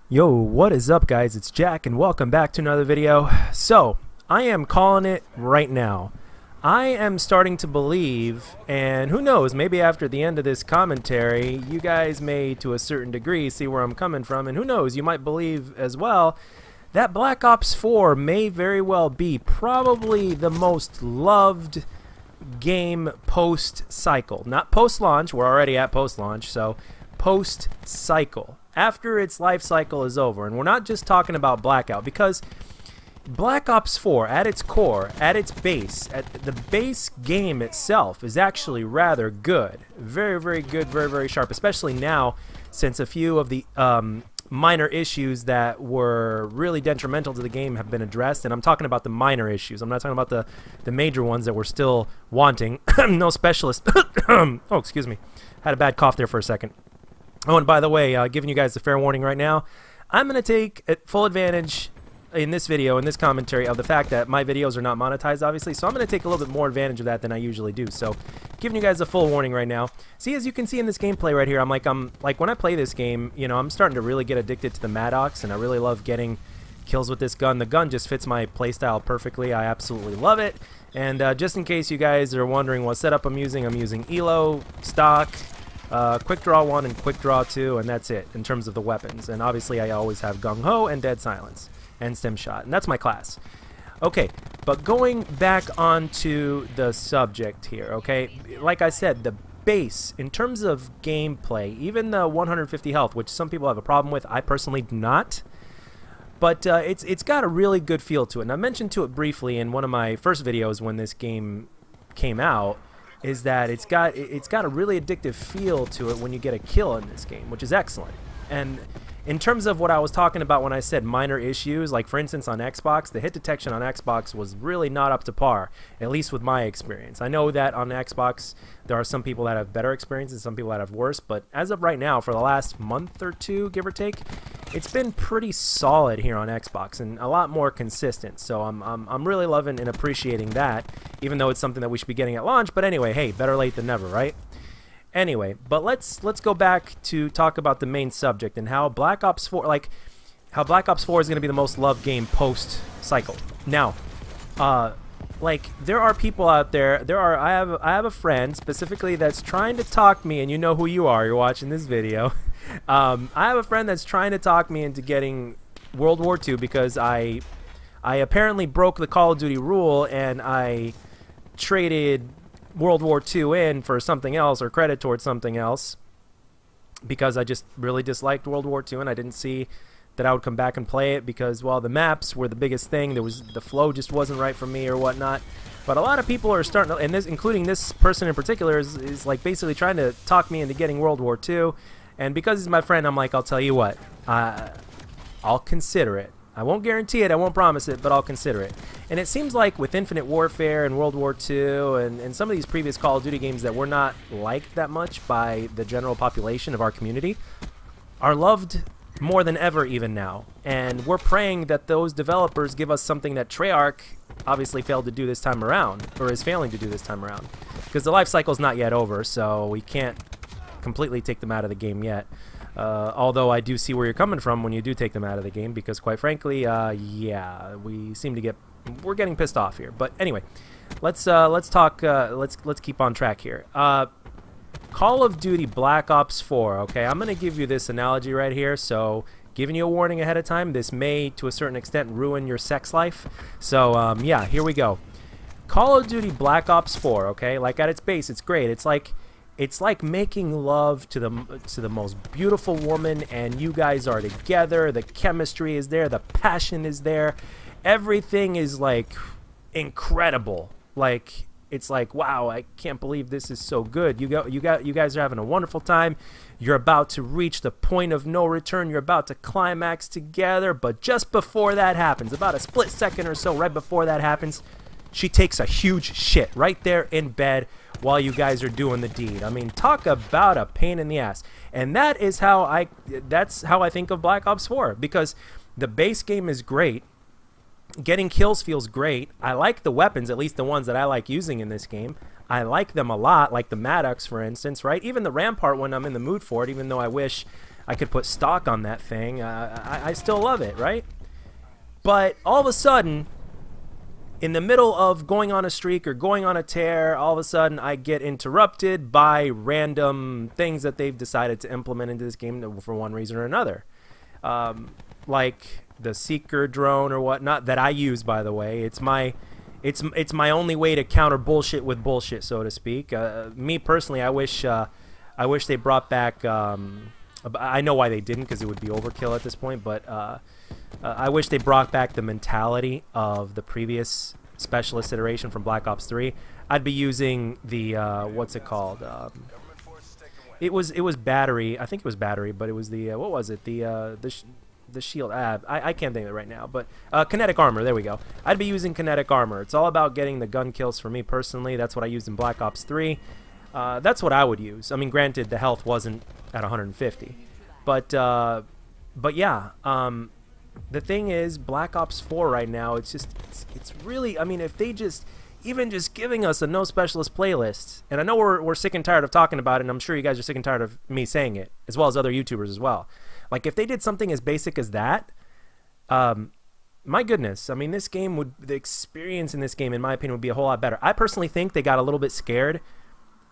Yo, what is up guys? It's Jack and welcome back to another video. So, I am calling it right now. I am starting to believe, and who knows, maybe after the end of this commentary, you guys may to a certain degree see where I'm coming from, and who knows, you might believe as well that Black Ops 4 may very well be probably the most loved game post-cycle. Not post-launch, we're already at post-launch, so post-cycle. After its life cycle is over, and we're not just talking about Blackout, because Black Ops 4 at its core, at its base, at the base game itself is actually rather good. Very, very good, very, very sharp, especially now since a few of the minor issues that were really detrimental to the game have been addressed, and I'm talking about the minor issues. I'm not talking about the major ones that we're still wanting. No specialist. Oh, excuse me. Had a bad cough there for a second. Oh, and by the way, giving you guys a fair warning right now, I'm going to take full advantage in this video, in this commentary, of the fact that my videos are not monetized, obviously, so I'm going to take a little bit more advantage of that than I usually do. So, giving you guys a full warning right now. See, as you can see in this gameplay right here, I'm like when I play this game, you know, I'm starting to really get addicted to the Maddox, and I really love getting kills with this gun. The gun just fits my playstyle perfectly. I absolutely love it. And just in case you guys are wondering what setup I'm using ELO, stock, Quick Draw 1 and Quick Draw 2, and that's it in terms of the weapons. And obviously I always have Gung Ho and Dead Silence and Stim Shot, and that's my class. Okay, but going back onto the subject here, okay, like I said, the base in terms of gameplay, even the 150 health, which some people have a problem with, I personally do not, but it's got a really good feel to it. And I mentioned to it briefly in one of my first videos when this game came out, is that it's got a really addictive feel to it when you get a kill in this game, which is excellent. And in terms of what I was talking about when I said minor issues, like for instance on Xbox, the hit detection on Xbox was really not up to par, at least with my experience. I know that on Xbox there are some people that have better experiences, some people that have worse, but as of right now, for the last month or two, give or take, it's been pretty solid here on Xbox and a lot more consistent. So I'm really loving and appreciating that, even though it's something that we should be getting at launch. But anyway, hey, better late than never, right? Anyway, but let's go back to talk about the main subject and how Black Ops 4, like how Black Ops 4 is going to be the most loved game post cycle. Now, like there are people out there. I have a friend specifically that's trying to talk me, and you know who you are. You're watching this video. I have a friend that's trying to talk me into getting World War II because I apparently broke the Call of Duty rule and I traded World War II in for something else, or credit towards something else, because I just really disliked World War II and I didn't see that I would come back and play it because, well, the maps were the biggest thing. The flow just wasn't right for me or whatnot. But a lot of people are starting to, and this, including this person in particular, is like basically trying to talk me into getting World War II. And because he's my friend, I'm like, I'll tell you what, I'll consider it. I won't guarantee it, I won't promise it, but I'll consider it. And it seems like with Infinite Warfare and World War II and some of these previous Call of Duty games that were not liked that much by the general population of our community are loved more than ever even now. And we're praying that those developers give us something that Treyarch obviously failed to do this time around, or is failing to do this time around. Because the life cycle is not yet over, so we can't completely take them out of the game yet. Although I do see where you're coming from when you do take them out of the game, because quite frankly, yeah, we're getting pissed off here. But anyway, let's talk. Let's keep on track here. Call of Duty Black Ops 4. Okay, I'm gonna give you this analogy right here. So, giving you a warning ahead of time. This may, to a certain extent, ruin your sex life. So, yeah, here we go. Call of Duty Black Ops 4. Okay, like at its base, it's great. It's like making love to the most beautiful woman, and you guys are together. The chemistry is there, the passion is there, everything is like incredible. Like it's like, wow, I can't believe this is so good. You guys are having a wonderful time. You're about to reach the point of no return. You're about to climax together, but just before that happens, about a split second or so right before that happens, she takes a huge shit right there in bed while you guys are doing the deed. I mean, talk about a pain in the ass. And that's how I think of Black Ops 4, because the base game is great. Getting kills feels great. I like the weapons, at least the ones that I like using in this game. I like them a lot, like the Maddox, for instance, right? Even the Rampart when I'm in the mood for it, even though I wish I could put stock on that thing. I still love it, right? But all of a sudden, in the middle of going on a streak or going on a tear, all of a sudden I get interrupted by random things that they've decided to implement into this game for one reason or another. Like the Seeker drone or whatnot that I use, by the way. It's my only way to counter bullshit with bullshit, so to speak. Me personally, I wish they brought back. I know why they didn't, because it would be overkill at this point. But I wish they brought back the mentality of the previous specialist iteration from Black Ops 3. I'd be using the what's it called? It was battery. I think it was battery, but it was the what was it? The shield. I can't think of it right now, but kinetic armor. There we go. I'd be using kinetic armor. It's all about getting the gun kills for me personally. That's what I used in Black Ops 3. That's what I would use. I mean, granted, the health wasn't at 150, but yeah. The thing is, Black Ops 4 right now, it's really. I mean, if they even just giving us a no specialist playlist, and I know we're sick and tired of talking about it, and I'm sure you guys are sick and tired of me saying it, as well as other YouTubers as well. Like, if they did something as basic as that, my goodness, I mean, the experience in this game, in my opinion, would be a whole lot better. I personally think they got a little bit scared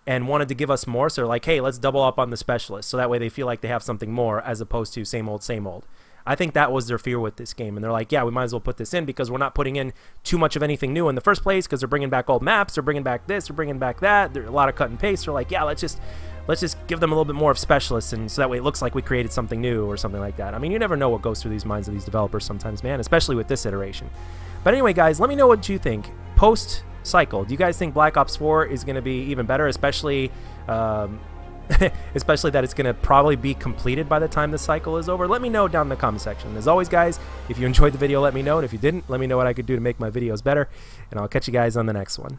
and wanted to give us more, so they're like, hey, let's double up on the specialist, so that way they feel like they have something more, as opposed to same old, same old. I think that was their fear with this game, and they're like, yeah, we might as well put this in because we're not putting in too much of anything new in the first place, because they're bringing back old maps, they're bringing back this, they're bringing back that, there's a lot of cut and paste. They're like, yeah, let's just give them a little bit more of specialists, and so that way it looks like we created something new or something like that. I mean, you never know what goes through these minds of these developers sometimes, man, especially with this iteration. But anyway, guys, let me know what you think. Post-cycle, do you guys think Black Ops 4 is going to be even better, especially especially that it's going to probably be completed by the time the cycle is over? Let me know down in the comment section. As always, guys, if you enjoyed the video, let me know, and if you didn't, let me know what I could do to make my videos better, and I'll catch you guys on the next one.